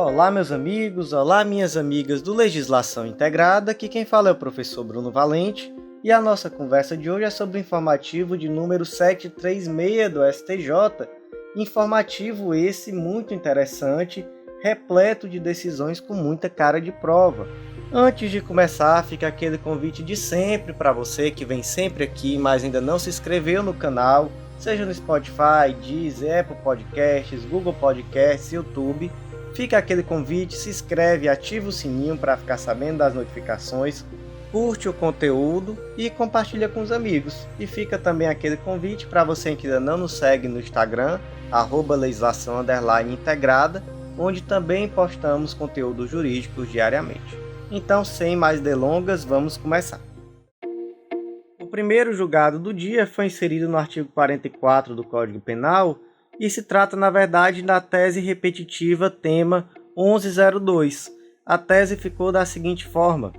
Olá, meus amigos, olá, minhas amigas do Legislação Integrada, aqui quem fala é o professor Bruno Valente, e a nossa conversa de hoje é sobre o informativo de número 736 do STJ, informativo esse muito interessante, repleto de decisões com muita cara de prova. Antes de começar, fica aquele convite de sempre para você que vem sempre aqui, mas ainda não se inscreveu no canal, seja no Spotify, Deezer, Apple Podcasts, Google Podcasts, YouTube. Fica aquele convite, se inscreve, ativa o sininho para ficar sabendo das notificações, curte o conteúdo e compartilha com os amigos. E fica também aquele convite para você que ainda não nos segue no Instagram, @legislação_integrada, onde também postamos conteúdos jurídicos diariamente. Então, sem mais delongas, vamos começar. O primeiro julgado do dia foi inserido no artigo 44 do Código Penal e se trata, na verdade, da tese repetitiva tema 1102. A tese ficou da seguinte forma: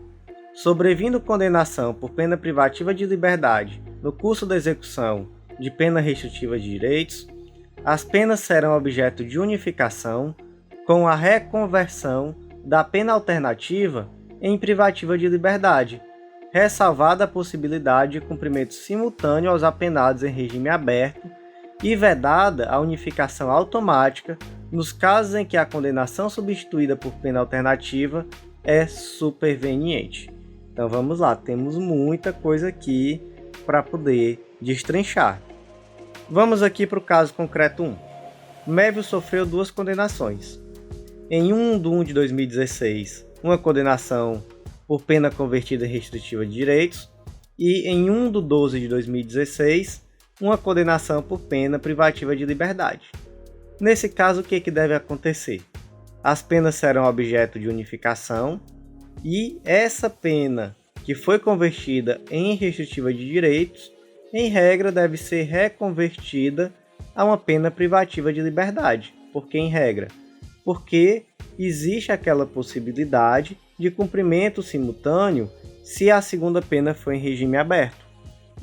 sobrevindo condenação por pena privativa de liberdade no curso da execução de pena restritiva de direitos, as penas serão objeto de unificação com a reconversão da pena alternativa em privativa de liberdade, ressalvada a possibilidade de cumprimento simultâneo aos apenados em regime aberto e vedada a unificação automática nos casos em que a condenação substituída por pena alternativa é superveniente. Então vamos lá, temos muita coisa aqui para poder destrinchar. Vamos aqui para o caso concreto 1. Mévio sofreu duas condenações. Em 1 de 2016, uma condenação por pena convertida em restritiva de direitos, e em 1/12 de 2016, uma condenação por pena privativa de liberdade. Nesse caso, o que deve acontecer? As penas serão objeto de unificação e essa pena que foi convertida em restritiva de direitos, em regra, deve ser reconvertida a uma pena privativa de liberdade. Por que em regra? Porque existe aquela possibilidade de cumprimento simultâneo se a segunda pena for em regime aberto.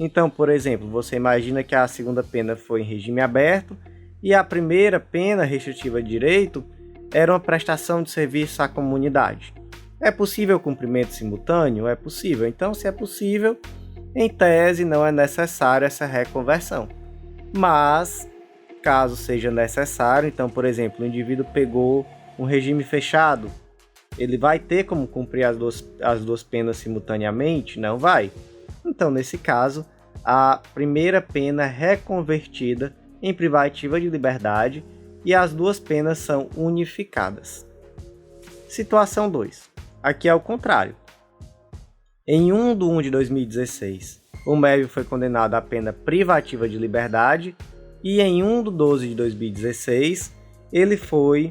Então, por exemplo, você imagina que a segunda pena foi em regime aberto e a primeira pena restritiva de direito era uma prestação de serviço à comunidade. É possível o cumprimento simultâneo? É possível. Então, se é possível, em tese não é necessário essa reconversão. Mas, caso seja necessário, então, por exemplo, o indivíduo pegou um regime fechado, ele vai ter como cumprir as duas penas simultaneamente? Não vai. Então, nesse caso, a primeira pena é reconvertida em privativa de liberdade e as duas penas são unificadas. Situação 2. Aqui é o contrário. Em 1 de 2016, o Mévio foi condenado à pena privativa de liberdade e em 1/12 de 2016, ele foi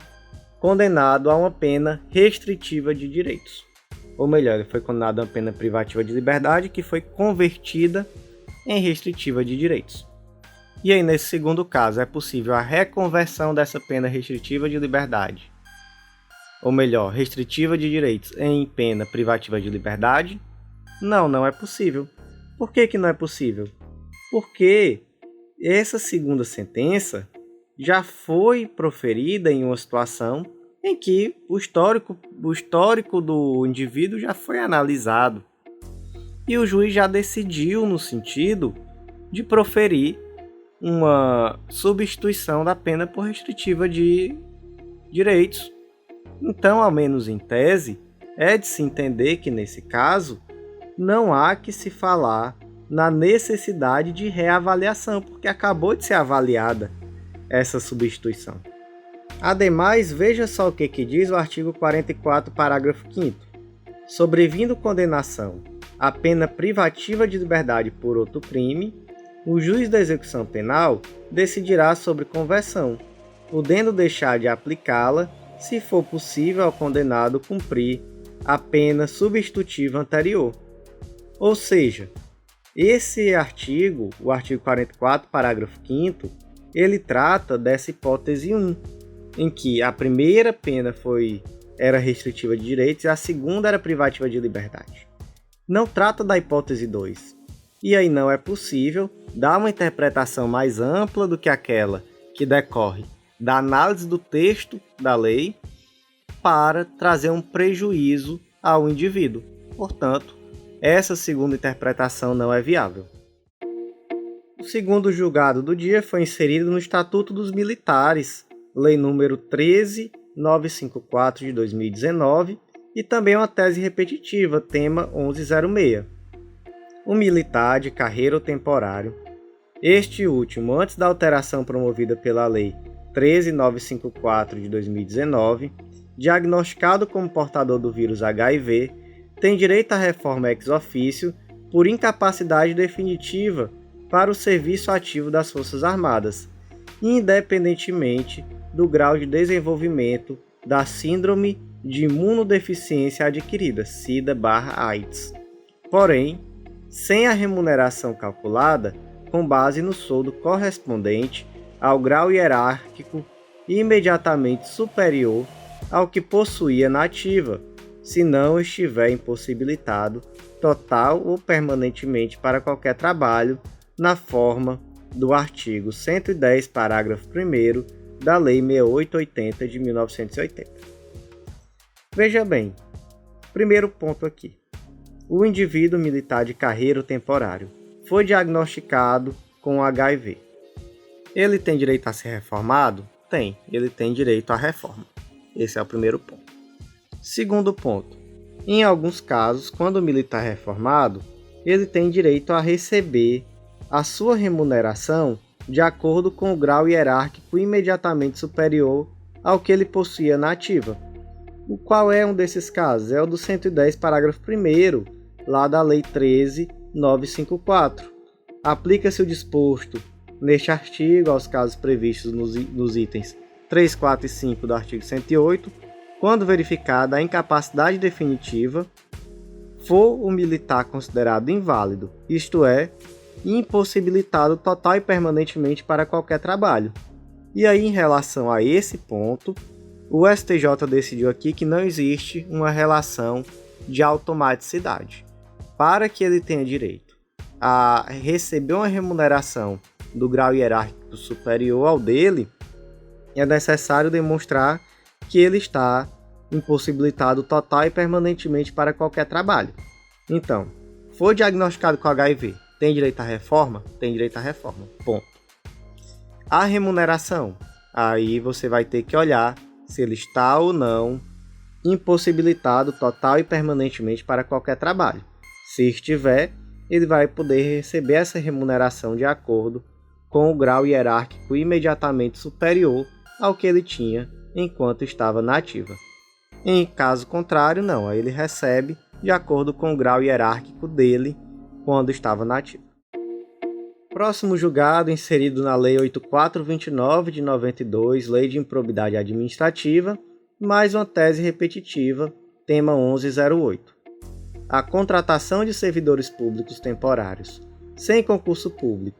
condenado a uma pena restritiva de direitos. Ou melhor, ele foi condenado a uma pena privativa de liberdade que foi convertida em restritiva de direitos. E aí, nesse segundo caso, é possível a reconversão dessa pena restritiva de liberdade, ou melhor, restritiva de direitos em pena privativa de liberdade? Não é possível. Por que não é possível? Porque essa segunda sentença já foi proferida em uma situação em que o histórico do indivíduo já foi analisado e o juiz já decidiu no sentido de proferir uma substituição da pena por restritiva de direitos. Então, ao menos em tese, é de se entender que nesse caso não há que se falar na necessidade de reavaliação, porque acabou de ser avaliada essa substituição. Ademais, veja só o que diz o artigo 44, parágrafo 5º. Sobrevindo condenação à pena privativa de liberdade por outro crime, o juiz da execução penal decidirá sobre conversão, podendo deixar de aplicá-la se for possível ao condenado cumprir a pena substitutiva anterior. Ou seja, esse artigo, o artigo 44, parágrafo 5º, ele trata dessa hipótese 1, em que a primeira pena era restritiva de direitos e a segunda era privativa de liberdade. Não trata da hipótese 2. E aí não é possível dar uma interpretação mais ampla do que aquela que decorre da análise do texto da lei para trazer um prejuízo ao indivíduo. Portanto, essa segunda interpretação não é viável. O segundo julgado do dia foi inserido no Estatuto dos Militares, Lei número 13954 de 2019, e também uma tese repetitiva, tema 1106. O militar de carreira ou temporário, este último antes da alteração promovida pela Lei 13954 de 2019, diagnosticado como portador do vírus HIV, tem direito à reforma ex officio por incapacidade definitiva para o serviço ativo das Forças Armadas, independentemente do grau de desenvolvimento da Síndrome de Imunodeficiência Adquirida, SIDA/AIDS. Porém, sem a remuneração calculada com base no soldo correspondente ao grau hierárquico imediatamente superior ao que possuía na ativa, se não estiver impossibilitado total ou permanentemente para qualquer trabalho, na forma do artigo 110, parágrafo 1º da Lei 6880 de 1980. Veja bem, primeiro ponto aqui. O indivíduo militar de carreira ou temporário foi diagnosticado com HIV. Ele tem direito a ser reformado? Tem, ele tem direito à reforma. Esse é o primeiro ponto. Segundo ponto, em alguns casos, quando o militar é reformado, ele tem direito a receber a sua remuneração de acordo com o grau hierárquico imediatamente superior ao que ele possuía na ativa. O qual é um desses casos? É o do 110, parágrafo 1º, lá da Lei 13954. Aplica-se o disposto neste artigo aos casos previstos nos itens 3, 4 e 5 do artigo 108, quando verificada a incapacidade definitiva, for o militar considerado inválido, isto é, impossibilitado total e permanentemente para qualquer trabalho. E aí, em relação a esse ponto, o STJ decidiu aqui que não existe uma relação de automaticidade. Para que ele tenha direito a receber uma remuneração do grau hierárquico superior ao dele, é necessário demonstrar que ele está impossibilitado total e permanentemente para qualquer trabalho. Então, foi diagnosticado com HIV, tem direito à reforma? Tem direito à reforma, ponto. A remuneração, aí você vai ter que olhar se ele está ou não impossibilitado total e permanentemente para qualquer trabalho. Se estiver, ele vai poder receber essa remuneração de acordo com o grau hierárquico imediatamente superior ao que ele tinha enquanto estava na ativa. Em caso contrário, não, aí ele recebe de acordo com o grau hierárquico dele quando estava na ativa. Próximo julgado, inserido na Lei 8429 de 92, Lei de Improbidade Administrativa, mais uma tese repetitiva, tema 1108. A contratação de servidores públicos temporários sem concurso público,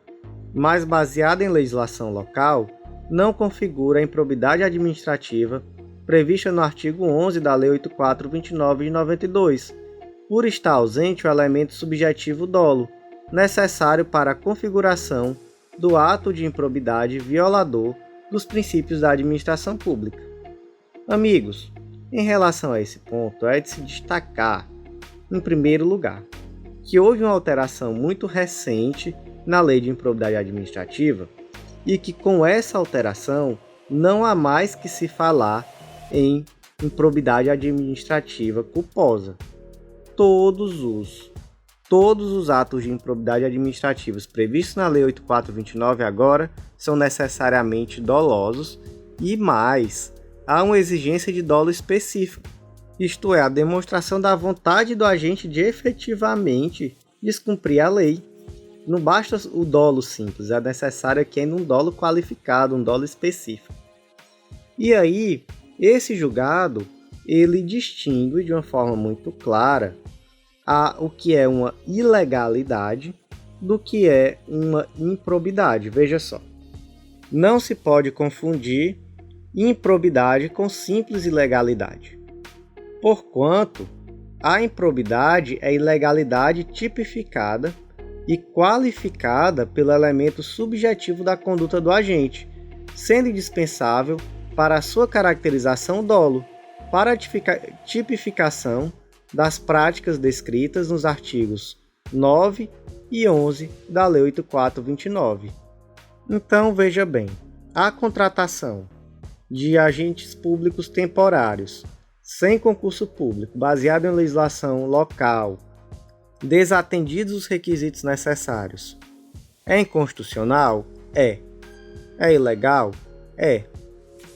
mas baseada em legislação local, não configura a improbidade administrativa prevista no artigo 11 da Lei 8429 de 92, por estar ausente o elemento subjetivo dolo, necessário para a configuração do ato de improbidade violador dos princípios da administração pública. Amigos, em relação a esse ponto, é de se destacar, em primeiro lugar, que houve uma alteração muito recente na Lei de Improbidade Administrativa e que com essa alteração não há mais que se falar em improbidade administrativa culposa. Todos os atos de improbidade administrativos previstos na Lei 8429 agora são necessariamente dolosos e mais, há uma exigência de dolo específico, isto é, a demonstração da vontade do agente de efetivamente descumprir a lei. Não basta o dolo simples, é necessário aqui ainda um dolo qualificado, um dolo específico. E aí, esse julgado, ele distingue de uma forma muito clara o que é uma ilegalidade do que é uma improbidade. Veja só, não se pode confundir improbidade com simples ilegalidade, porquanto a improbidade é ilegalidade tipificada e qualificada pelo elemento subjetivo da conduta do agente, sendo indispensável para a sua caracterização dolo, para a tipificação das práticas descritas nos artigos 9 e 11 da Lei 8.429. Então, veja bem, a contratação de agentes públicos temporários sem concurso público, baseado em legislação local, desatendidos os requisitos necessários, é inconstitucional? É. É ilegal? É.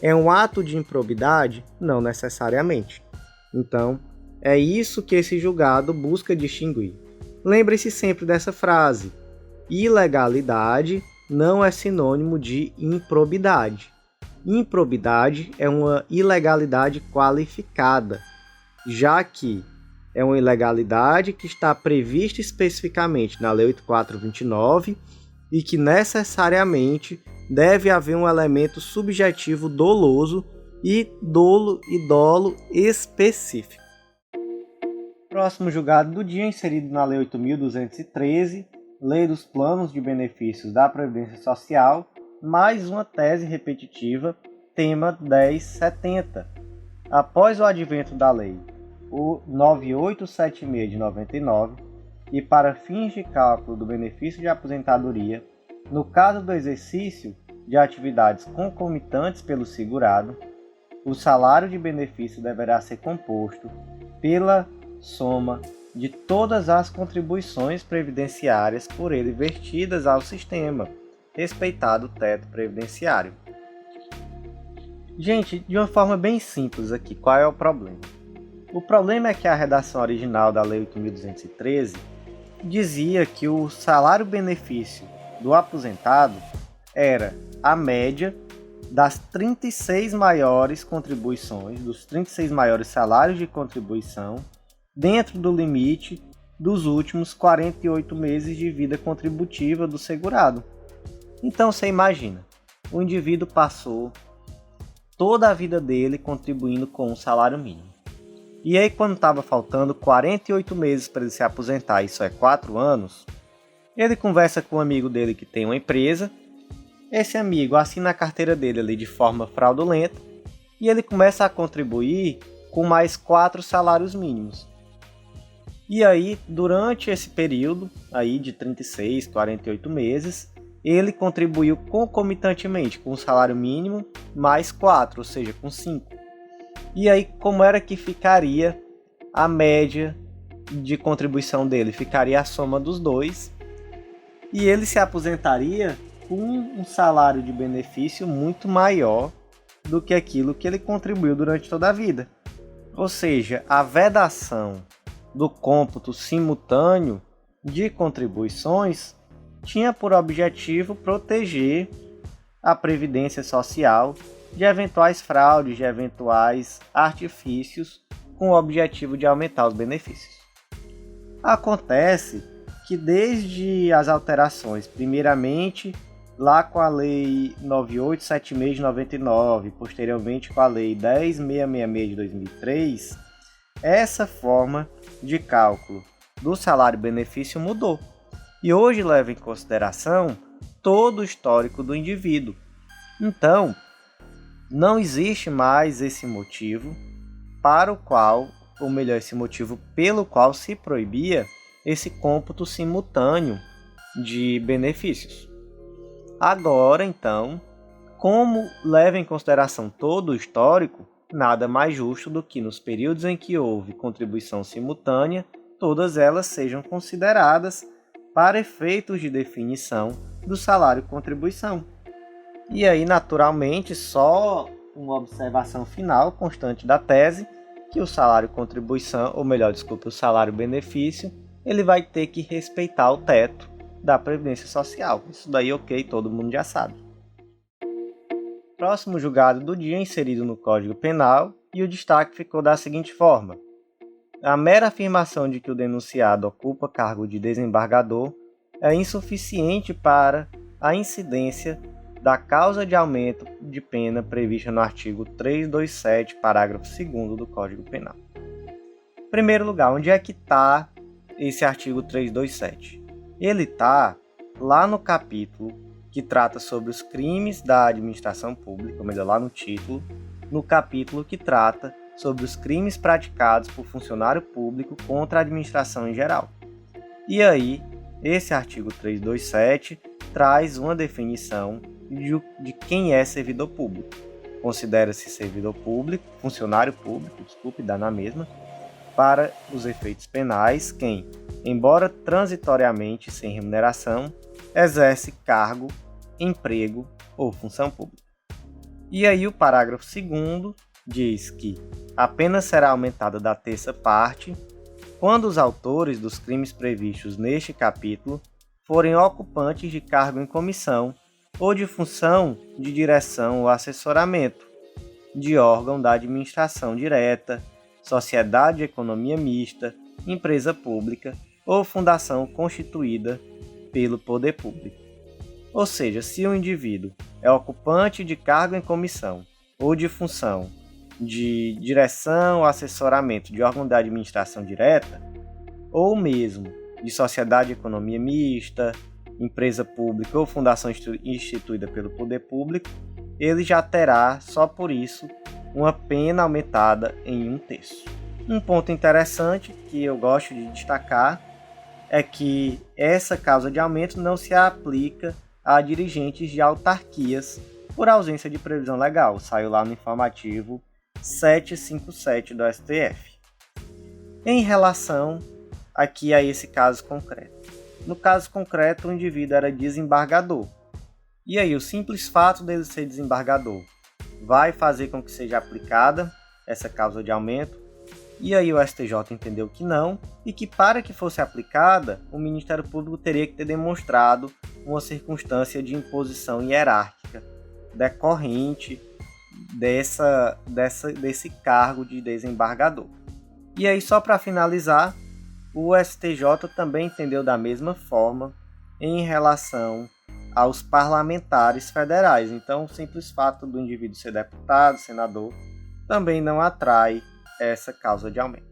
É um ato de improbidade? Não necessariamente. Então, é isso que esse julgado busca distinguir. Lembre-se sempre dessa frase: ilegalidade não é sinônimo de improbidade. Improbidade é uma ilegalidade qualificada, já que é uma ilegalidade que está prevista especificamente na Lei 8.429 e que necessariamente deve haver um elemento subjetivo doloso e dolo específico. Próximo julgado do dia, inserido na Lei 8.213, Lei dos Planos de Benefícios da Previdência Social, mais uma tese repetitiva, tema 1070. Após o advento da Lei o 9876 de 99, e para fins de cálculo do benefício de aposentadoria, no caso do exercício de atividades concomitantes pelo segurado, o salário de benefício deverá ser composto pela soma de todas as contribuições previdenciárias por ele vertidas ao sistema, respeitado o teto previdenciário. Gente, de uma forma bem simples aqui, qual é o problema? O problema é que a redação original da Lei 8.213 dizia que o salário-benefício do aposentado era a média das 36 maiores contribuições, dos 36 maiores salários de contribuição, dentro do limite dos últimos 48 meses de vida contributiva do segurado. Então você imagina, o indivíduo passou toda a vida dele contribuindo com um salário mínimo. E aí, quando estava faltando 48 meses para ele se aposentar, isso é 4 anos, ele conversa com um amigo dele que tem uma empresa, esse amigo assina a carteira dele ali de forma fraudulenta e ele começa a contribuir com mais 4 salários mínimos. E aí, durante esse período aí de 36, 48 meses, ele contribuiu concomitantemente com o salário mínimo mais 4, ou seja, com 5. E aí, como era que ficaria a média de contribuição dele? Ficaria a soma dos dois. E ele se aposentaria com um salário de benefício muito maior do que aquilo que ele contribuiu durante toda a vida. Ou seja, a vedação do cômputo simultâneo de contribuições tinha por objetivo proteger a Previdência Social de eventuais fraudes, de eventuais artifícios com o objetivo de aumentar os benefícios. Acontece que desde as alterações, primeiramente lá com a Lei 9876 de 99, posteriormente com a Lei 10666 de 2003, essa forma de cálculo do salário-benefício mudou e hoje leva em consideração todo o histórico do indivíduo. Então, não existe mais esse motivo para o qual, ou melhor, esse motivo pelo qual se proibia esse cômputo simultâneo de benefícios. Agora, então, como leva em consideração todo o histórico, nada mais justo do que nos períodos em que houve contribuição simultânea, todas elas sejam consideradas para efeitos de definição do salário-contribuição. E aí, naturalmente, só uma observação final constante da tese, que o salário-contribuição, ou melhor, desculpe, o salário-benefício, ele vai ter que respeitar o teto da Previdência Social. Isso daí, ok, todo mundo já sabe. Próximo julgado do dia inserido no Código Penal, e o destaque ficou da seguinte forma: a mera afirmação de que o denunciado ocupa cargo de desembargador é insuficiente para a incidência da causa de aumento de pena prevista no artigo 327, parágrafo 2º do Código Penal. Em primeiro lugar, onde é que está esse artigo 327? Ele está lá no capítulo que trata sobre os crimes da administração pública, ou melhor, lá no título, no capítulo que trata sobre os crimes praticados por funcionário público contra a administração em geral. E aí, esse artigo 327 traz uma definição de quem é servidor público. Considera-se servidor público, funcionário público, dá na mesma, para os efeitos penais, quem, embora transitoriamente sem remuneração, exerce cargo, emprego ou função pública. E aí o parágrafo 2º diz que a pena será aumentada da terça parte quando os autores dos crimes previstos neste capítulo forem ocupantes de cargo em comissão ou de função de direção ou assessoramento, de órgão da administração direta, sociedade de economia mista, empresa pública ou fundação constituída pelo poder público. Ou seja, se o indivíduo é ocupante de cargo em comissão ou de função de direção ou assessoramento de órgão da administração direta, ou mesmo de sociedade de economia mista, empresa pública ou fundação instituída pelo poder público, ele já terá, só por isso, uma pena aumentada em 1/3. Um ponto interessante que eu gosto de destacar é que essa causa de aumento não se aplica a dirigentes de autarquias por ausência de previsão legal. Saiu lá no informativo 757 do STF. Em relação aqui a esse caso concreto. No caso concreto, o indivíduo era desembargador. E aí, o simples fato dele ser desembargador vai fazer com que seja aplicada essa causa de aumento? E aí o STJ entendeu que não, e que para que fosse aplicada, o Ministério Público teria que ter demonstrado uma circunstância de imposição hierárquica decorrente desse cargo de desembargador. E aí, só para finalizar, o STJ também entendeu da mesma forma em relação aos parlamentares federais. Então, o simples fato do indivíduo ser deputado, senador, também não atrai essa causa de aumento.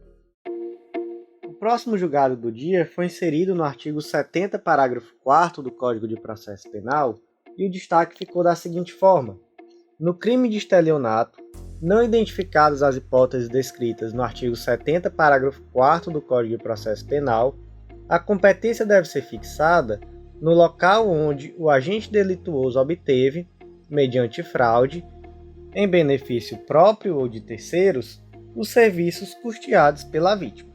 O próximo julgado do dia foi inserido no artigo 70, parágrafo 4º do Código de Processo Penal, e o destaque ficou da seguinte forma: no crime de estelionato, não identificadas as hipóteses descritas no artigo 70, parágrafo 4º do Código de Processo Penal, a competência deve ser fixada no local onde o agente delituoso obteve, mediante fraude, em benefício próprio ou de terceiros, os serviços custeados pela vítima.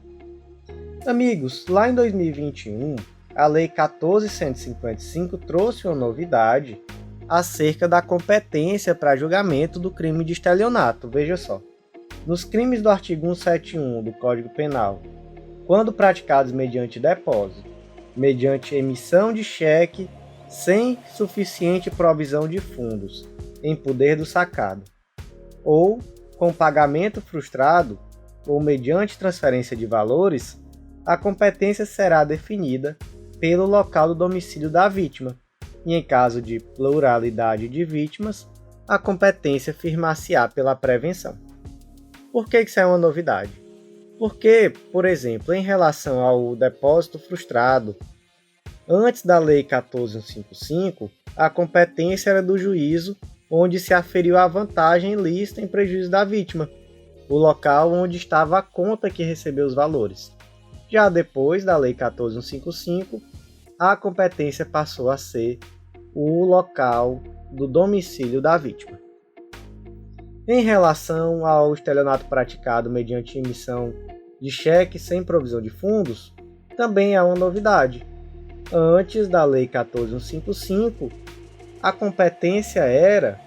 Amigos, lá em 2021, a Lei 14.155 trouxe uma novidade acerca da competência para julgamento do crime de estelionato. Veja só, nos crimes do artigo 171 do Código Penal, quando praticados mediante depósito, mediante emissão de cheque sem suficiente provisão de fundos em poder do sacado, ou com pagamento frustrado ou mediante transferência de valores, a competência será definida pelo local do domicílio da vítima, e em caso de pluralidade de vítimas, a competência firmar-se-á pela prevenção. Por que isso é uma novidade? Porque, por exemplo, em relação ao depósito frustrado, antes da Lei 14.155, a competência era do juízo onde se aferiu a vantagem ilícita em prejuízo da vítima, o local onde estava a conta que recebeu os valores. Já depois da Lei 14.155, a competência passou a ser o local do domicílio da vítima. Em relação ao estelionato praticado mediante emissão de cheque sem provisão de fundos, também há uma novidade. Antes da Lei 14.155, a competência era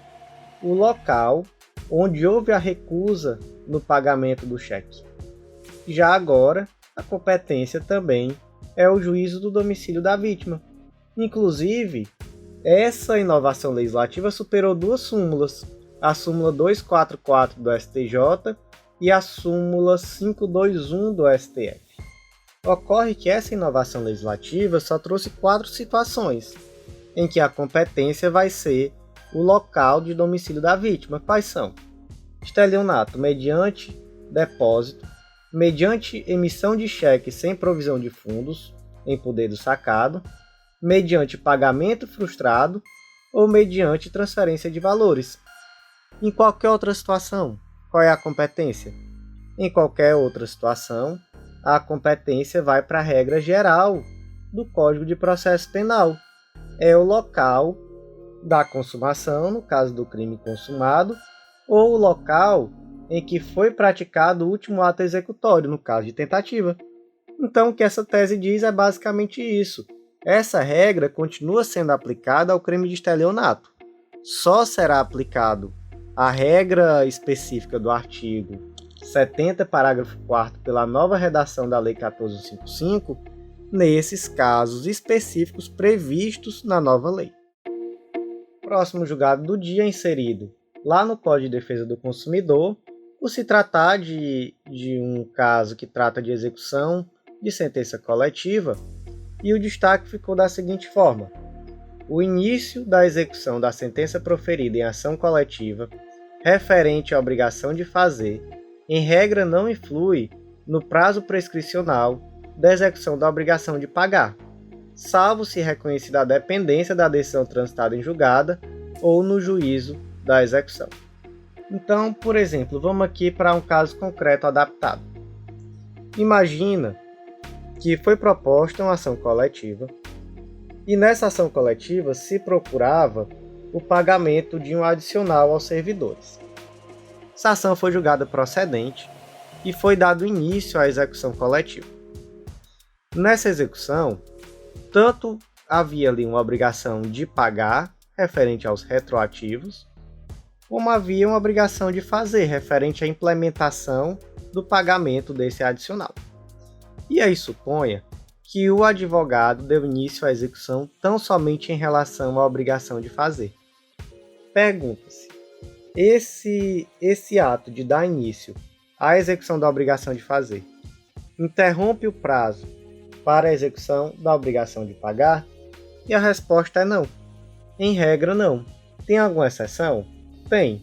o local onde houve a recusa no pagamento do cheque. Já agora, a competência também é o juízo do domicílio da vítima. Inclusive, essa inovação legislativa superou duas súmulas, a súmula 244 do STJ e a súmula 521 do STF. Ocorre que essa inovação legislativa só trouxe 4 situações em que a competência vai ser o local de domicílio da vítima. Quais são? Estelionato mediante depósito, mediante emissão de cheque sem provisão de fundos em poder do sacado, mediante pagamento frustrado ou mediante transferência de valores. Em qualquer outra situação, qual é a competência? Em qualquer outra situação, a competência vai para a regra geral do Código de Processo Penal. É o local da consumação, no caso do crime consumado, ou o local em que foi praticado o último ato executório, no caso de tentativa. Então, o que essa tese diz é basicamente isso. Essa regra continua sendo aplicada ao crime de estelionato. Só será aplicado a regra específica do artigo 70, parágrafo 4º, pela nova redação da Lei 14.155, nesses casos específicos previstos na nova lei. Próximo julgado do dia inserido lá no Código de Defesa do Consumidor, por se tratar de um caso que trata de execução de sentença coletiva, e o destaque ficou da seguinte forma: o início da execução da sentença proferida em ação coletiva, referente à obrigação de fazer, em regra não influi no prazo prescricional da execução da obrigação de pagar, salvo se reconhecida a dependência da decisão transitada em julgada ou no juízo da execução. Então, por exemplo, vamos aqui para um caso concreto adaptado. Imagina que foi proposta uma ação coletiva e nessa ação coletiva se procurava o pagamento de um adicional aos servidores. Essa ação foi julgada procedente e foi dado início à execução coletiva. Nessa execução, tanto havia ali uma obrigação de pagar, referente aos retroativos, como havia uma obrigação de fazer, referente à implementação do pagamento desse adicional. E aí suponha que o advogado deu início à execução tão somente em relação à obrigação de fazer. Pergunta-se: esse ato de dar início à execução da obrigação de fazer interrompe o prazo para a execução da obrigação de pagar? E a resposta é não. Em regra, não. Tem alguma exceção? Tem.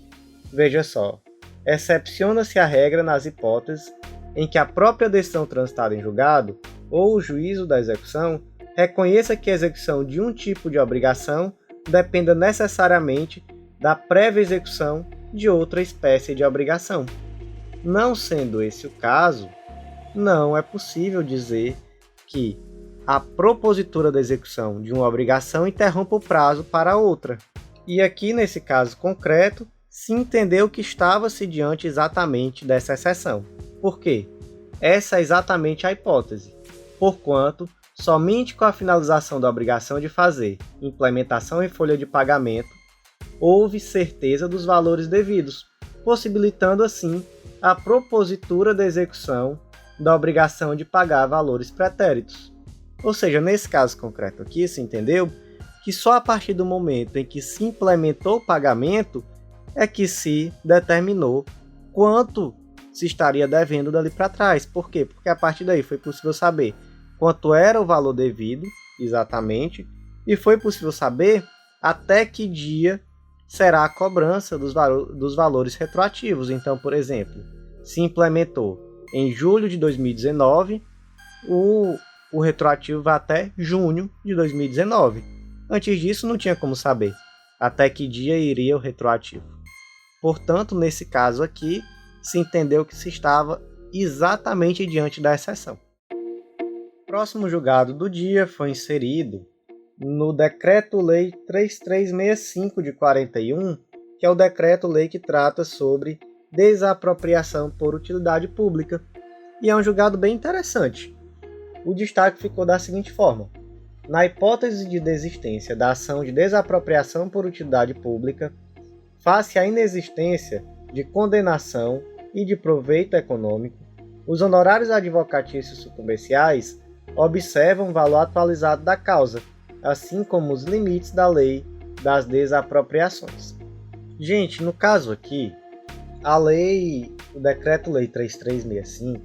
Veja só. Excepciona-se a regra nas hipóteses em que a própria decisão transitada em julgado ou o juízo da execução reconheça que a execução de um tipo de obrigação dependa necessariamente da prévia execução de outra espécie de obrigação. Não sendo esse o caso, não é possível dizer que a propositura da execução de uma obrigação interrompa o prazo para outra. E aqui, nesse caso concreto, se entendeu que estava-se diante exatamente dessa exceção. Por quê? Essa é exatamente a hipótese, porquanto somente com a finalização da obrigação de fazer, implementação em folha de pagamento, houve certeza dos valores devidos, possibilitando assim a propositura da execução da obrigação de pagar valores pretéritos. Ou seja, nesse caso concreto aqui, se entendeu que só a partir do momento em que se implementou o pagamento é que se determinou quanto se estaria devendo dali para trás. Por quê? Porque a partir daí foi possível saber quanto era o valor devido, exatamente, e foi possível saber até que dia será a cobrança dos valores retroativos. Então, por exemplo, se implementou em julho de 2019, o retroativo vai até junho de 2019. Antes disso, não tinha como saber até que dia iria o retroativo. Portanto, nesse caso aqui, se entendeu que se estava exatamente diante da exceção. O próximo julgado do dia foi inserido no Decreto-Lei 3365 de 41, que é o decreto-lei que trata sobre desapropriação por utilidade pública, e é um julgado bem interessante. O destaque ficou da seguinte forma: na hipótese de desistência da ação de desapropriação por utilidade pública, face à inexistência de condenação e de proveito econômico, os honorários advocatícios sucumbenciais observam o valor atualizado da causa, assim como os limites da lei das desapropriações. Gente, no caso aqui, o Decreto-Lei 3365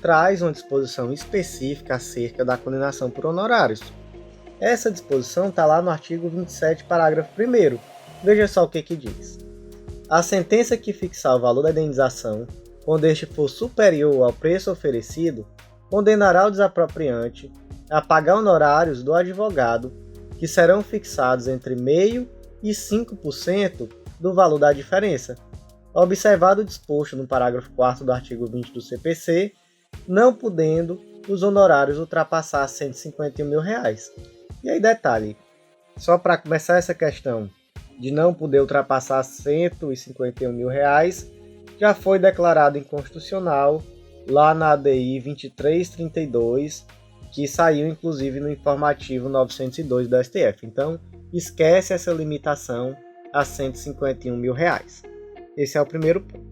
traz uma disposição específica acerca da condenação por honorários. Essa disposição está lá no artigo 27, parágrafo 1º. Veja só o que diz. A sentença que fixar o valor da indenização, quando este for superior ao preço oferecido, condenará o desapropriante a pagar honorários do advogado, que serão fixados entre 0,5% e 5% do valor da diferença. observado o disposto no parágrafo 4º do artigo 20 do CPC, não podendo os honorários ultrapassar R$ 151 mil. E aí detalhe, só para começar essa questão de não poder ultrapassar R$ 151 mil, já foi declarado inconstitucional lá na ADI 2332, que saiu inclusive no informativo 902 do STF. Então, esquece essa limitação a R$ 151 mil. Esse é o primeiro ponto.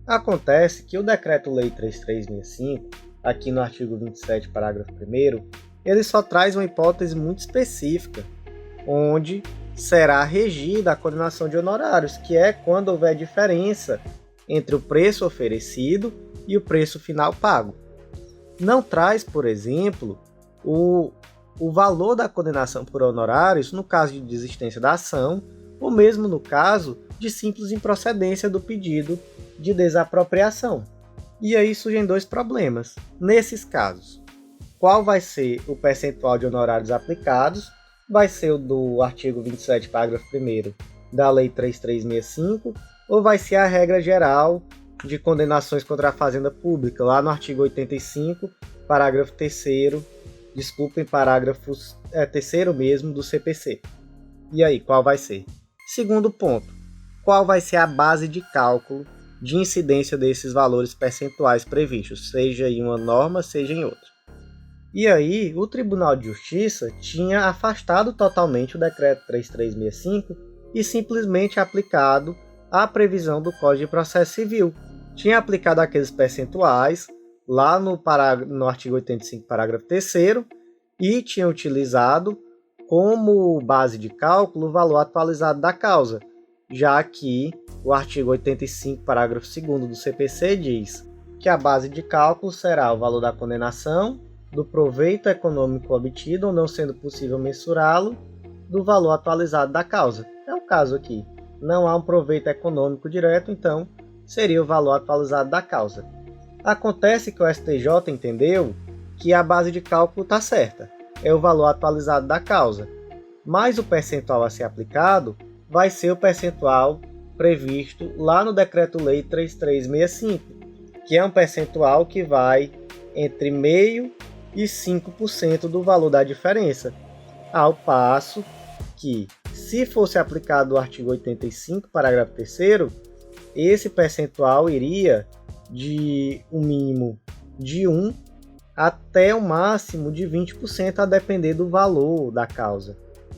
Acontece que o Decreto-Lei 3365, aqui no artigo 27, parágrafo 1º, ele só traz uma hipótese muito específica, onde será regida a condenação de honorários, que é quando houver diferença entre o preço oferecido e o preço final pago. Não traz, por exemplo, o valor da condenação por honorários no caso de desistência da ação, ou mesmo no caso de simples improcedência do pedido de desapropriação. E aí surgem dois problemas. Nesses casos, qual vai ser o percentual de honorários aplicados? Vai ser o do artigo 27, parágrafo 1º da Lei 3365, ou vai ser a regra geral de condenações contra a fazenda pública, lá no artigo 85, parágrafo 3º, parágrafo 3º mesmo do CPC. E aí, qual vai ser? Segundo ponto, qual vai ser a base de cálculo de incidência desses valores percentuais previstos, seja em uma norma, seja em outra? E aí, o Tribunal de Justiça tinha afastado totalmente o Decreto 3365 e simplesmente aplicado a previsão do Código de Processo Civil. Tinha aplicado aqueles percentuais lá no artigo 85, parágrafo 3º, e tinha utilizado como base de cálculo o valor atualizado da causa, já que o artigo 85, parágrafo 2º do CPC diz que a base de cálculo será o valor da condenação, do proveito econômico obtido ou não sendo possível mensurá-lo, do valor atualizado da causa. É o caso aqui. Não há um proveito econômico direto, então seria o valor atualizado da causa. Acontece que o STJ entendeu que a base de cálculo está certa, é o valor atualizado da causa, mas o percentual a ser aplicado vai ser o percentual previsto lá no Decreto-Lei 3365, que é um percentual que vai entre 0,5% e 5% do valor da diferença, ao passo que, se fosse aplicado o artigo 85, parágrafo 3º, esse percentual iria de um mínimo de 1 até o máximo de 20%, a depender do valor da causa.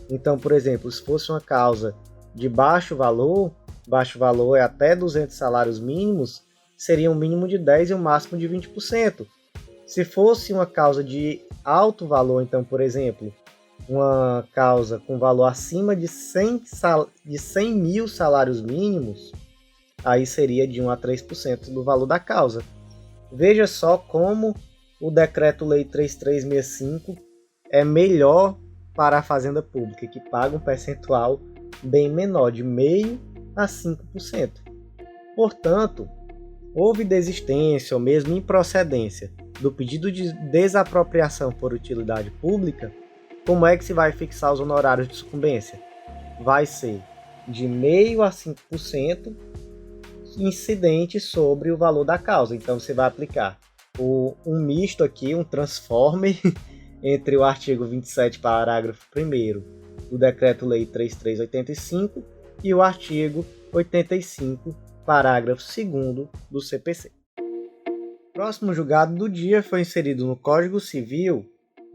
Então, por exemplo, se fosse uma causa de baixo valor é até 200 salários mínimos, seria um mínimo de 10% e um máximo de 20%. Se fosse uma causa de alto valor, então, por exemplo, uma causa com valor acima de 100 mil salários mínimos, aí seria de 1 a 3% do valor da causa. Veja só como o Decreto-Lei 3365 é melhor para a fazenda pública, que paga um percentual bem menor, de 0,5% a 5%. Portanto, houve desistência ou mesmo improcedência do pedido de desapropriação por utilidade pública, como é que se vai fixar os honorários de sucumbência? Vai ser de 0,5% a 5% incidente sobre o valor da causa. Então você vai aplicar um misto aqui, um transforme entre o artigo 27, parágrafo 1º do Decreto-Lei 3385 e o artigo 85, parágrafo 2º do CPC. O próximo julgado do dia foi inserido no Código Civil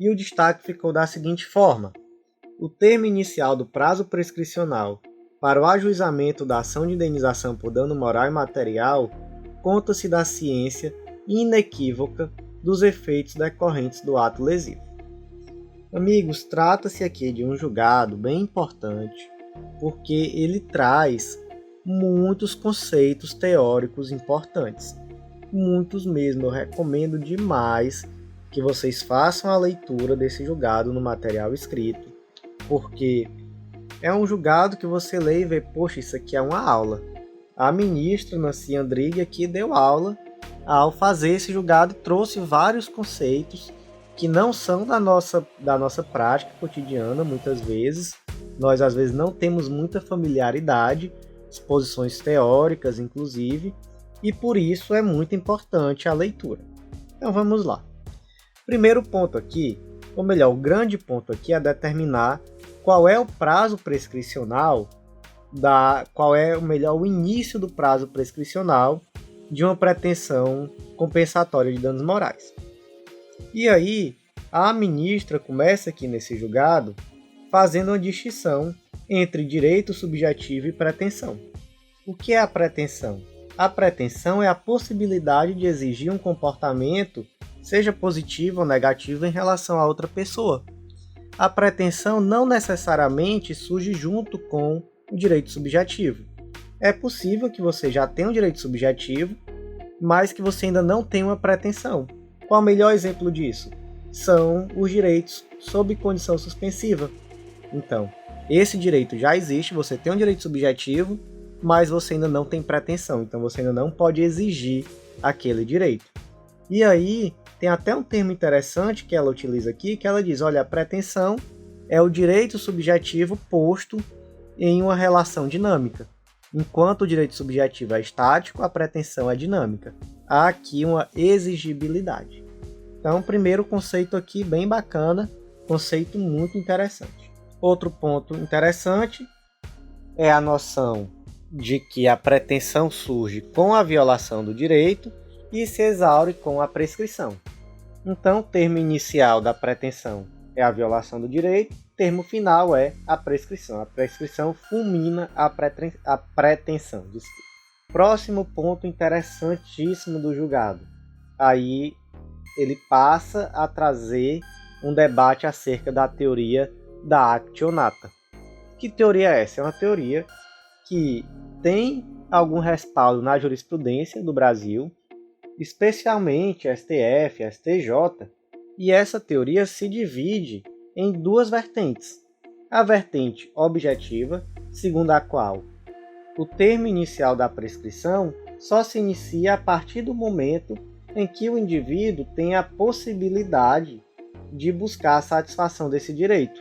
e o destaque ficou da seguinte forma: o termo inicial do prazo prescricional para o ajuizamento da ação de indenização por dano moral e material conta-se da ciência inequívoca dos efeitos decorrentes do ato lesivo. Amigos, trata-se aqui de um julgado bem importante, porque ele traz muitos conceitos teóricos importantes. Muitos mesmo. Eu recomendo demais que vocês façam a leitura desse julgado no material escrito, porque é um julgado que você lê e vê, poxa, isso aqui é uma aula. A ministra Nancy Andrighi aqui deu aula ao fazer esse julgado e trouxe vários conceitos que não são da nossa prática cotidiana, muitas vezes. Nós, às vezes, não temos muita familiaridade, exposições teóricas, inclusive, e por isso é muito importante a leitura. Então vamos lá. Primeiro ponto aqui, ou melhor, o grande ponto aqui é determinar qual é o prazo prescricional, qual é o início do prazo prescricional de uma pretensão compensatória de danos morais. E aí, a ministra começa aqui nesse julgado fazendo uma distinção entre direito subjetivo e pretensão. O que é a pretensão? A pretensão é a possibilidade de exigir um comportamento, seja positivo ou negativo, em relação a outra pessoa. A pretensão não necessariamente surge junto com o direito subjetivo. É possível que você já tenha um direito subjetivo, mas que você ainda não tenha uma pretensão. Qual o melhor exemplo disso? São os direitos sob condição suspensiva. Então, esse direito já existe, você tem um direito subjetivo, mas você ainda não tem pretensão, então você ainda não pode exigir aquele direito. E aí, tem até um termo interessante que ela utiliza aqui, que ela diz, olha, a pretensão é o direito subjetivo posto em uma relação dinâmica. Enquanto o direito subjetivo é estático, a pretensão é dinâmica. Há aqui uma exigibilidade. Então, primeiro conceito aqui, bem bacana, conceito muito interessante. Outro ponto interessante é a noção de que a pretensão surge com a violação do direito e se exaure com a prescrição. Então, o termo inicial da pretensão é a violação do direito, o termo final é a prescrição. A prescrição fulmina a pretensão. Próximo ponto interessantíssimo do julgado. Aí ele passa a trazer um debate acerca da teoria da actionata. Que teoria é essa? É uma teoria que tem algum respaldo na jurisprudência do Brasil, especialmente STF, STJ, e essa teoria se divide em duas vertentes. A vertente objetiva, segundo a qual o termo inicial da prescrição só se inicia a partir do momento em que o indivíduo tem a possibilidade de buscar a satisfação desse direito.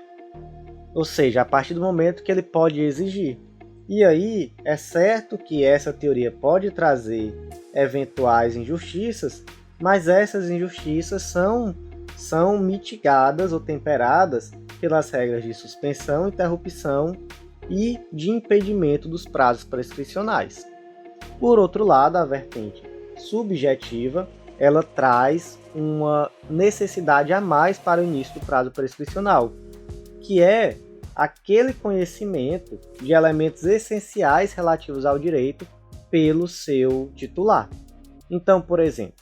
Ou seja, a partir do momento que ele pode exigir. E aí, é certo que essa teoria pode trazer eventuais injustiças, mas essas injustiças são mitigadas ou temperadas pelas regras de suspensão, interrupção e de impedimento dos prazos prescricionais. Por outro lado, a vertente subjetiva, ela traz uma necessidade a mais para o início do prazo prescricional, que é aquele conhecimento de elementos essenciais relativos ao direito pelo seu titular. Então, por exemplo,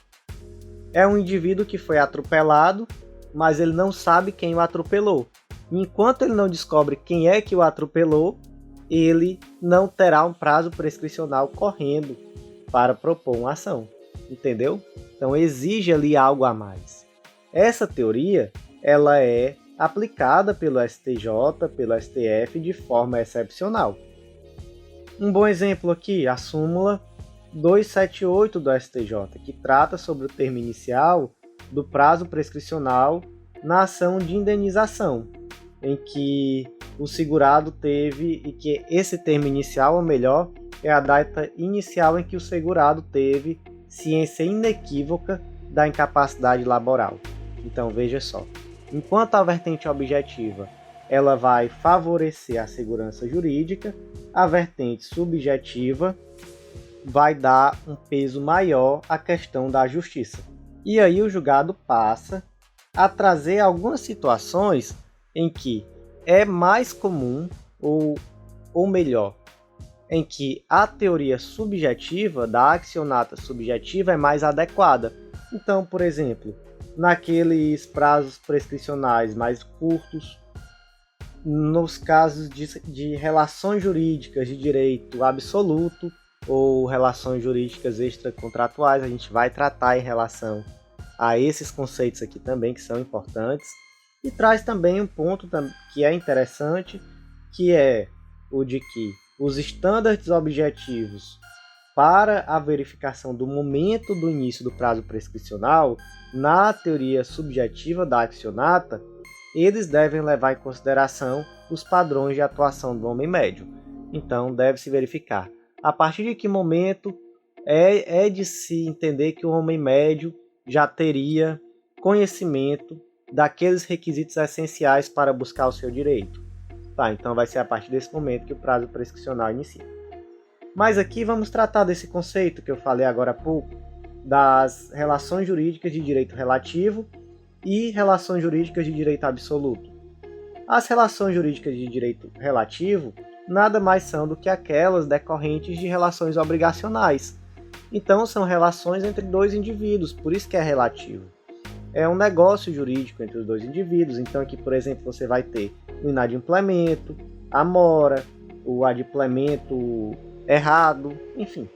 é um indivíduo que foi atropelado, mas ele não sabe quem o atropelou. Enquanto ele não descobre quem é que o atropelou, ele não terá um prazo prescricional correndo para propor uma ação. Entendeu? Então exige ali algo a mais. Essa teoria, ela é aplicada pelo STJ, pelo STF de forma excepcional. Um bom exemplo aqui, a súmula 278 do STJ, que trata sobre o termo inicial do prazo prescricional na ação de indenização, em que o segurado teve, e que esse termo inicial, ou melhor, é a data inicial em que o segurado teve ciência inequívoca da incapacidade laboral. Então veja só, enquanto a vertente objetiva ela vai favorecer a segurança jurídica, a vertente subjetiva vai dar um peso maior à questão da justiça. E aí o julgado passa a trazer algumas situações em que é mais comum, ou melhor, em que a teoria subjetiva, da accionata subjetiva, é mais adequada. Então, por exemplo, naqueles prazos prescricionais mais curtos, nos casos de relações jurídicas de direito absoluto ou relações jurídicas extracontratuais, a gente vai tratar em relação a esses conceitos aqui também, que são importantes. E traz também um ponto que é interessante, que é o de que os estándares objetivos para a verificação do momento do início do prazo prescricional, na teoria subjetiva da accionata, eles devem levar em consideração os padrões de atuação do homem médio. Então, deve-se verificar A partir de que momento é de se entender que o homem médio já teria conhecimento daqueles requisitos essenciais para buscar o seu direito? Tá, então vai ser a partir desse momento que o prazo prescricional inicia. Mas aqui vamos tratar desse conceito que eu falei agora há pouco, das relações jurídicas de direito relativo e relações jurídicas de direito absoluto. As relações jurídicas de direito relativo nada mais são do que aquelas decorrentes de relações obrigacionais. Então são relações entre dois indivíduos, por isso que é relativo. É um negócio jurídico entre os dois indivíduos. Então aqui, por exemplo, você vai ter o inadimplemento, a mora, o adimplemento errado, enfim.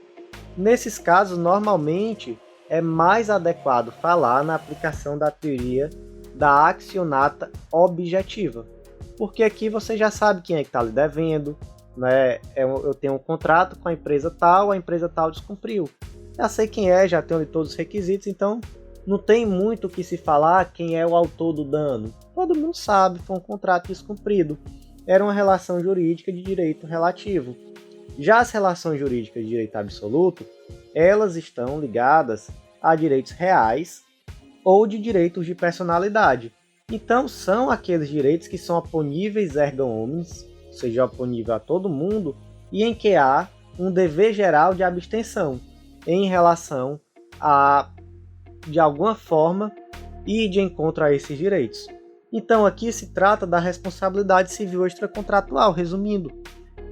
Nesses casos, normalmente, é mais adequado falar na aplicação da teoria da accionata objetiva. Porque aqui você já sabe quem é que está lhe devendo, né? Eu tenho um contrato com a empresa tal descumpriu. Já sei quem é, já tenho ali todos os requisitos, então não tem muito o que se falar quem é o autor do dano. Todo mundo sabe, foi um contrato descumprido. Era uma relação jurídica de direito relativo. Já as relações jurídicas de direito absoluto, elas estão ligadas a direitos reais ou de direitos de personalidade. Então são aqueles direitos que são oponíveis erga omnes, ou seja, oponível a todo mundo, e em que há um dever geral de abstenção em relação a, de alguma forma, ir de encontro a esses direitos. Então aqui se trata da responsabilidade civil extracontratual, resumindo.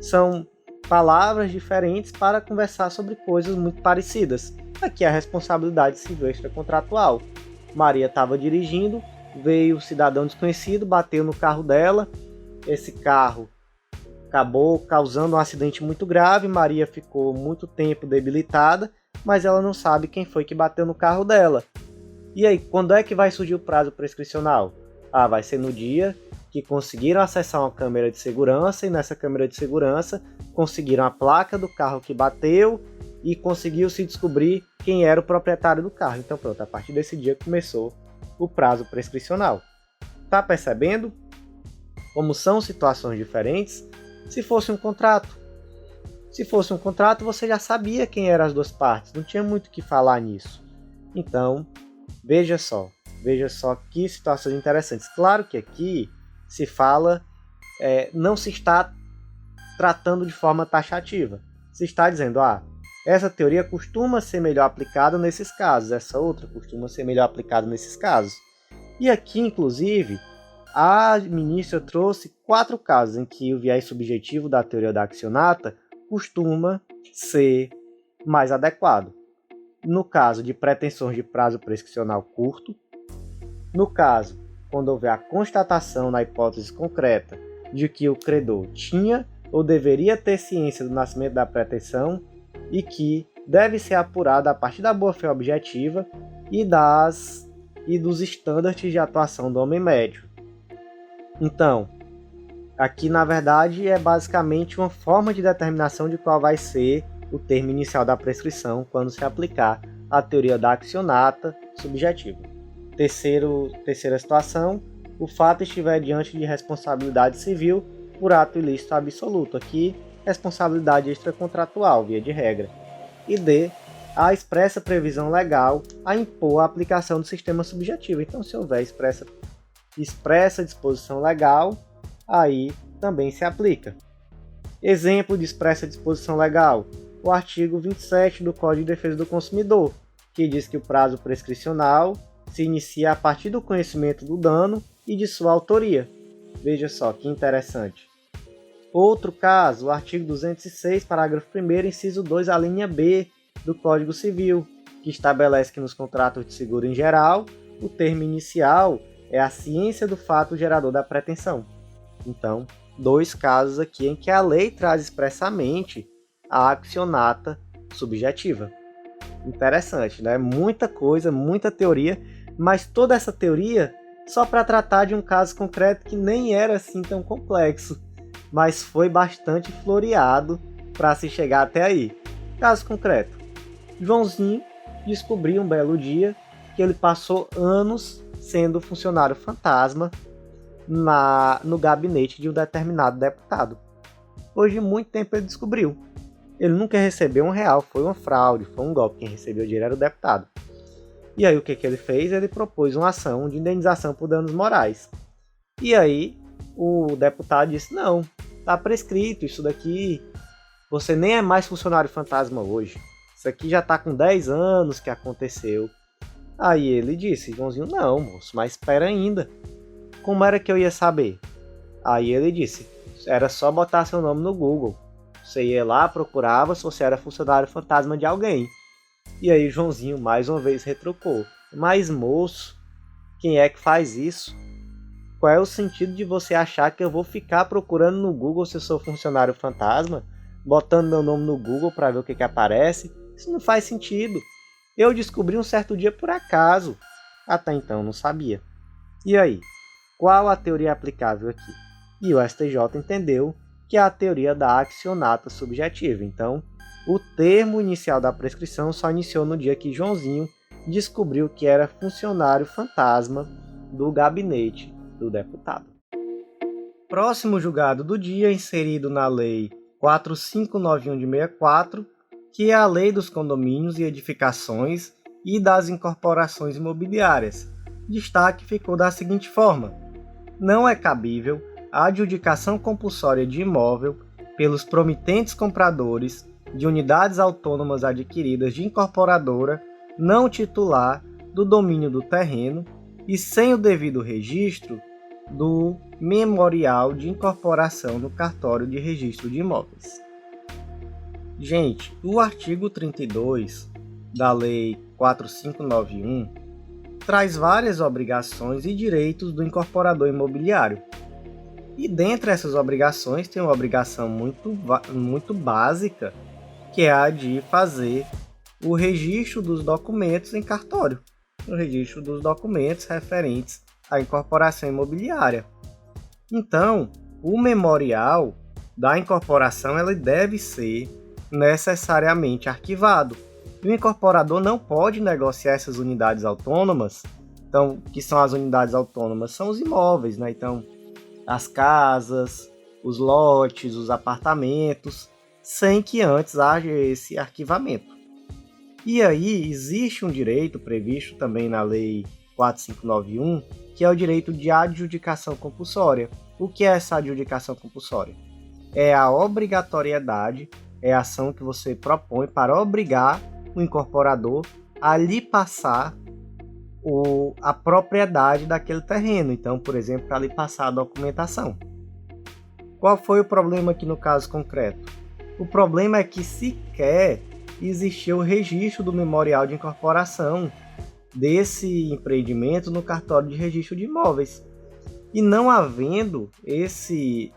São palavras diferentes para conversar sobre coisas muito parecidas. Aqui é a responsabilidade civil extracontratual. Maria estava dirigindo, veio um cidadão desconhecido, bateu no carro dela, esse carro acabou causando um acidente muito grave, Maria ficou muito tempo debilitada, mas ela não sabe quem foi que bateu no carro dela. E aí, quando é que vai surgir o prazo prescricional? Vai ser no dia que conseguiram acessar uma câmera de segurança, e nessa câmera de segurança conseguiram a placa do carro que bateu e conseguiu se descobrir quem era o proprietário do carro. Então pronto, a partir desse dia começou o prazo prescricional. Tá percebendo como são situações diferentes? Se fosse um contrato, você já sabia quem eram as duas partes, não tinha muito o que falar nisso. Então, veja só que situações interessantes. Claro que aqui se fala, não se está tratando de forma taxativa. Se está dizendo, essa teoria costuma ser melhor aplicada nesses casos, essa outra costuma ser melhor aplicada nesses casos. E aqui, inclusive, a ministra trouxe 4 casos em que o viés subjetivo da teoria da accionata costuma ser mais adequado. No caso de pretensões de prazo prescricional curto, no caso, quando houver a constatação na hipótese concreta de que o credor tinha ou deveria ter ciência do nascimento da pretensão e que deve ser apurada a partir da boa-fé objetiva e dos estándares de atuação do homem médio. Então, aqui na verdade é basicamente uma forma de determinação de qual vai ser o termo inicial da prescrição quando se aplicar a teoria da accionata subjetiva. Terceira situação, o fato estiver diante de responsabilidade civil por ato ilícito absoluto. Aqui, responsabilidade extracontratual, via de regra. E D, a expressa previsão legal a impor a aplicação do sistema subjetivo. Então, se houver expressa disposição legal, aí também se aplica. Exemplo de expressa disposição legal, o artigo 27 do Código de Defesa do Consumidor, que diz que o prazo prescricional se inicia a partir do conhecimento do dano e de sua autoria. Veja só que interessante. Outro caso, o artigo 206, parágrafo 1º, inciso 2, a linha B do Código Civil, que estabelece que nos contratos de seguro em geral, o termo inicial é a ciência do fato gerador da pretensão. Então, 2 casos aqui em que a lei traz expressamente a accionata subjetiva. Interessante, né? Muita coisa, muita teoria, mas toda essa teoria só para tratar de um caso concreto que nem era assim tão complexo, mas foi bastante floreado para se chegar até aí. Caso concreto, Joãozinho descobriu um belo dia que ele passou anos sendo funcionário fantasma no gabinete de um determinado deputado. Depois de muito tempo ele descobriu. Ele nunca recebeu R$1, foi uma fraude, foi um golpe. Quem recebeu o dinheiro era o deputado. E aí o que ele fez? Ele propôs uma ação de indenização por danos morais. E aí o deputado disse, não, tá prescrito isso daqui, você nem é mais funcionário fantasma hoje. Isso aqui já tá com 10 anos que aconteceu. Aí ele disse, Joãozinho, não, moço, mas espera ainda. Como era que eu ia saber? Aí ele disse, era só botar seu nome no Google. Você ia lá, procurava se você era funcionário fantasma de alguém. E aí Joãozinho mais uma vez retrucou. Mas moço, quem é que faz isso? Qual é o sentido de você achar que eu vou ficar procurando no Google se eu sou funcionário fantasma? Botando meu nome no Google para ver o que aparece? Isso não faz sentido. Eu descobri um certo dia por acaso. Até então não sabia. E aí? Qual a teoria aplicável aqui? E o STJ entendeu que é a teoria da accionata subjetiva. Então, o termo inicial da prescrição só iniciou no dia que Joãozinho descobriu que era funcionário fantasma do gabinete do deputado. Próximo julgado do dia, inserido na Lei 4591 de 64, que é a Lei dos Condomínios e Edificações e das Incorporações Imobiliárias. Destaque ficou da seguinte forma: não é cabível a adjudicação compulsória de imóvel pelos promitentes compradores de unidades autônomas adquiridas de incorporadora não titular do domínio do terreno e sem o devido registro do memorial de incorporação no cartório de registro de imóveis. Gente, o artigo 32 da Lei 4591 traz várias obrigações e direitos do incorporador imobiliário. E dentre essas obrigações tem uma obrigação muito básica, que é a de fazer o registro dos documentos em cartório, o registro dos documentos referentes à incorporação imobiliária. Então, o memorial da incorporação ele deve ser necessariamente arquivado. E o incorporador não pode negociar essas unidades autônomas. Então, que são as unidades autônomas? São os imóveis, né? Então, as casas, os lotes, os apartamentos, sem que antes haja esse arquivamento. E aí existe um direito previsto também na Lei 4591, que é o direito de adjudicação compulsória. O que é essa adjudicação compulsória? É a obrigatoriedade, é a ação que você propõe para obrigar o incorporador a lhe passar a propriedade daquele terreno. Então, por exemplo, para lhe passar a documentação. Qual foi o problema aqui no caso concreto? O problema é que sequer existia o registro do memorial de incorporação desse empreendimento no cartório de registro de imóveis. E não havendo esse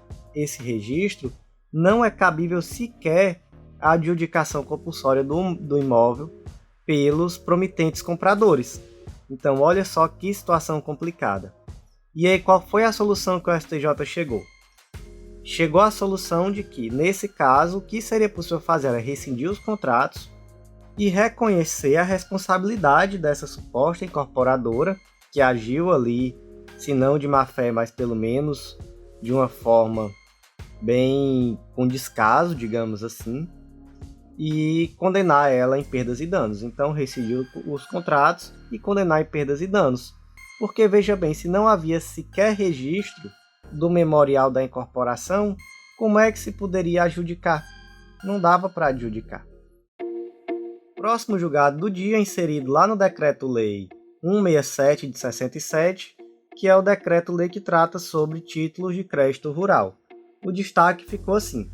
registro, não é cabível sequer a adjudicação compulsória do imóvel pelos promitentes compradores. Então, olha só que situação complicada. E aí, qual foi a solução que o STJ chegou? Chegou à solução de que, nesse caso, o que seria possível fazer era rescindir os contratos e reconhecer a responsabilidade dessa suposta incorporadora que agiu ali, se não de má fé, mas pelo menos de uma forma bem com descaso, digamos assim, e condenar ela em perdas e danos. Então, rescindir os contratos e condenar em perdas e danos. Porque, veja bem, se não havia sequer registro do memorial da incorporação, como é que se poderia adjudicar? Não dava para adjudicar. Próximo julgado do dia, inserido lá no Decreto-Lei 167 de 67, que é o Decreto-Lei que trata sobre títulos de crédito rural. O destaque ficou assim: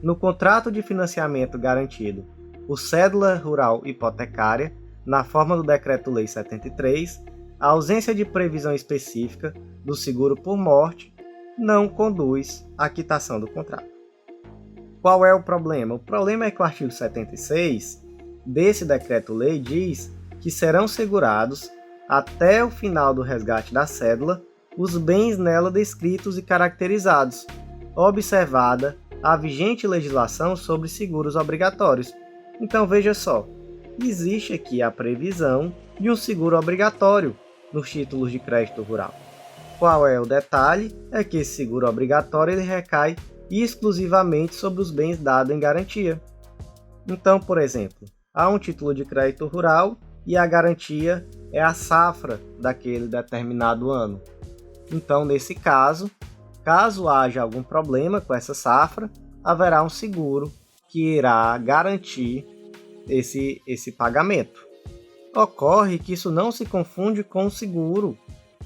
no contrato de financiamento garantido por cédula rural hipotecária, na forma do Decreto-Lei 73, a ausência de previsão específica do seguro por morte não conduz à quitação do contrato. Qual é o problema? O problema é que o artigo 76 desse Decreto-Lei diz que serão segurados, até o final do resgate da cédula, os bens nela descritos e caracterizados, observada a vigente legislação sobre seguros obrigatórios. Então veja só, existe aqui a previsão de um seguro obrigatório nos títulos de crédito rural. Qual é o detalhe? É que esse seguro obrigatório ele recai exclusivamente sobre os bens dados em garantia. Então, por exemplo, há um título de crédito rural e a garantia é a safra daquele determinado ano. Então, nesse caso, caso haja algum problema com essa safra, haverá um seguro que irá garantir esse pagamento. Ocorre que isso não se confunde com o seguro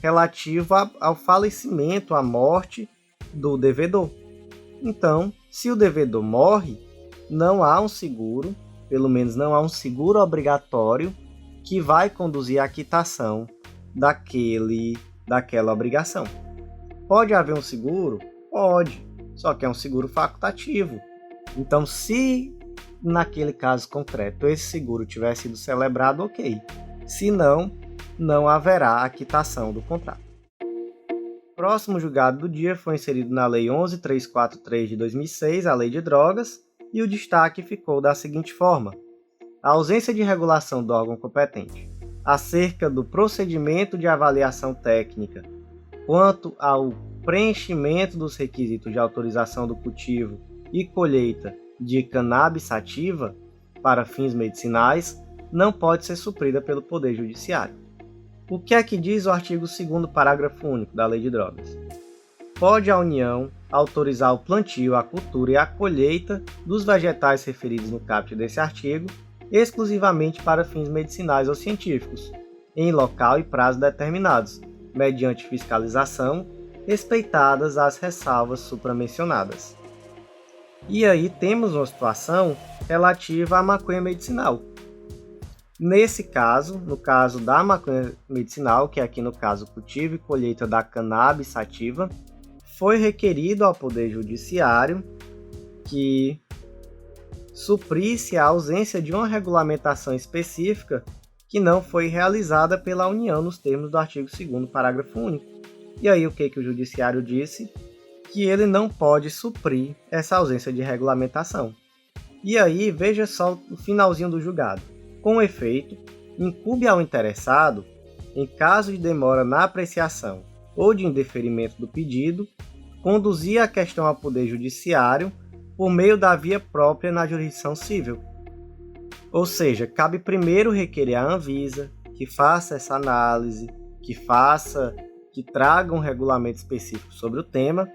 relativo ao falecimento, à morte do devedor. Então, se o devedor morre, não há um seguro, pelo menos não há um seguro obrigatório que vai conduzir à quitação daquela obrigação. Pode haver um seguro? Pode, só que é um seguro facultativo. Então, se naquele caso concreto esse seguro tiver sido celebrado, ok. Se não, não haverá a quitação do contrato. O próximo julgado do dia foi inserido na Lei 11.343 de 2006, a Lei de Drogas, e o destaque ficou da seguinte forma: a ausência de regulação do órgão competente acerca do procedimento de avaliação técnica quanto ao preenchimento dos requisitos de autorização do cultivo e colheita de cannabis sativa para fins medicinais não pode ser suprida pelo Poder Judiciário. O que é que diz o artigo 2º, parágrafo único da Lei de Drogas? Pode a União autorizar o plantio, a cultura e a colheita dos vegetais referidos no caput desse artigo exclusivamente para fins medicinais ou científicos, em local e prazo determinados, mediante fiscalização, respeitadas as ressalvas supramencionadas. E aí temos uma situação relativa à maconha medicinal. Nesse caso, no caso da maconha medicinal, que é aqui no caso cultivo e colheita da cannabis sativa, foi requerido ao Poder Judiciário que suprisse a ausência de uma regulamentação específica que não foi realizada pela União nos termos do artigo 2º, parágrafo único. E aí o que o Judiciário disse? Que ele não pode suprir essa ausência de regulamentação. E aí, veja só o finalzinho do julgado. Com efeito, incumbe ao interessado, em caso de demora na apreciação ou de indeferimento do pedido, conduzir a questão ao Poder Judiciário por meio da via própria na jurisdição civil. Ou seja, cabe primeiro requerer à Anvisa que faça essa análise, que traga um regulamento específico sobre o tema,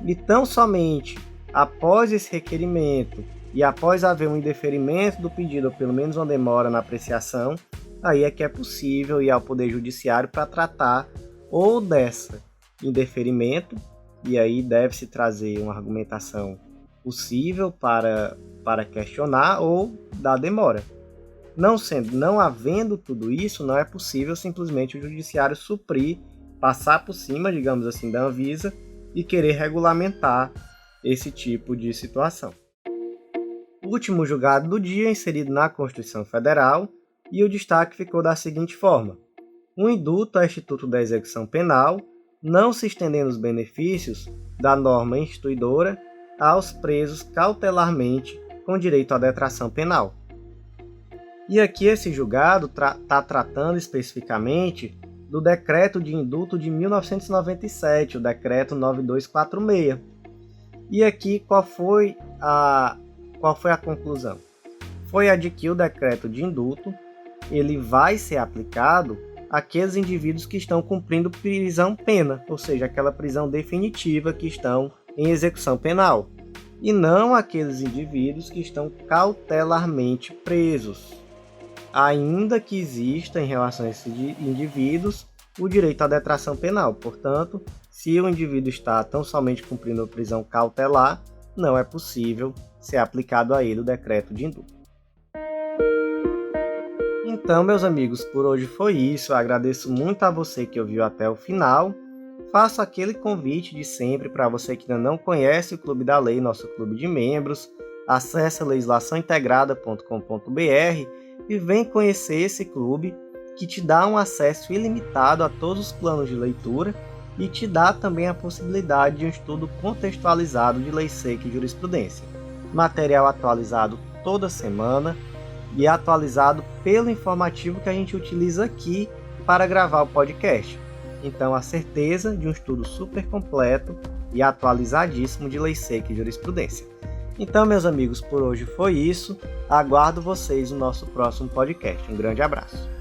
e tão somente após esse requerimento e após haver um indeferimento do pedido, ou pelo menos uma demora na apreciação, aí é que é possível ir ao Poder Judiciário para tratar ou dessa indeferimento, e aí deve-se trazer uma argumentação possível para questionar, ou da demora. Não havendo tudo isso, não é possível simplesmente o Judiciário suprir, passar por cima, digamos assim, da Anvisa e querer regulamentar esse tipo de situação. O último julgado do dia inserido na Constituição Federal, e o destaque ficou da seguinte forma: um indulto ao Instituto da Execução Penal, não se estendendo os benefícios da norma instituidora aos presos cautelarmente com direito à detração penal. E aqui esse julgado está tratando especificamente do Decreto de Indulto de 1997, o Decreto 9246. E aqui qual foi a conclusão? Foi a de que o Decreto de Indulto ele vai ser aplicado àqueles indivíduos que estão cumprindo prisão-pena, ou seja, aquela prisão definitiva que estão em execução penal, e não aqueles indivíduos que estão cautelarmente presos, ainda que exista em relação a esses indivíduos o direito à detração penal. Portanto, se o indivíduo está tão somente cumprindo a prisão cautelar, não é possível ser aplicado a ele o decreto de indulto. Então, meus amigos, por hoje foi isso. Eu agradeço muito a você que ouviu até o final. Faço aquele convite de sempre para você que ainda não conhece o Clube da Lei, nosso clube de membros. Acesse legislaçãointegrada.com.br e vem conhecer esse clube que te dá um acesso ilimitado a todos os planos de leitura e te dá também a possibilidade de um estudo contextualizado de lei seca e jurisprudência. Material atualizado toda semana e atualizado pelo informativo que a gente utiliza aqui para gravar o podcast. Então, a certeza de um estudo super completo e atualizadíssimo de lei seca e jurisprudência. Então, meus amigos, por hoje foi isso. Aguardo vocês no nosso próximo podcast. Um grande abraço.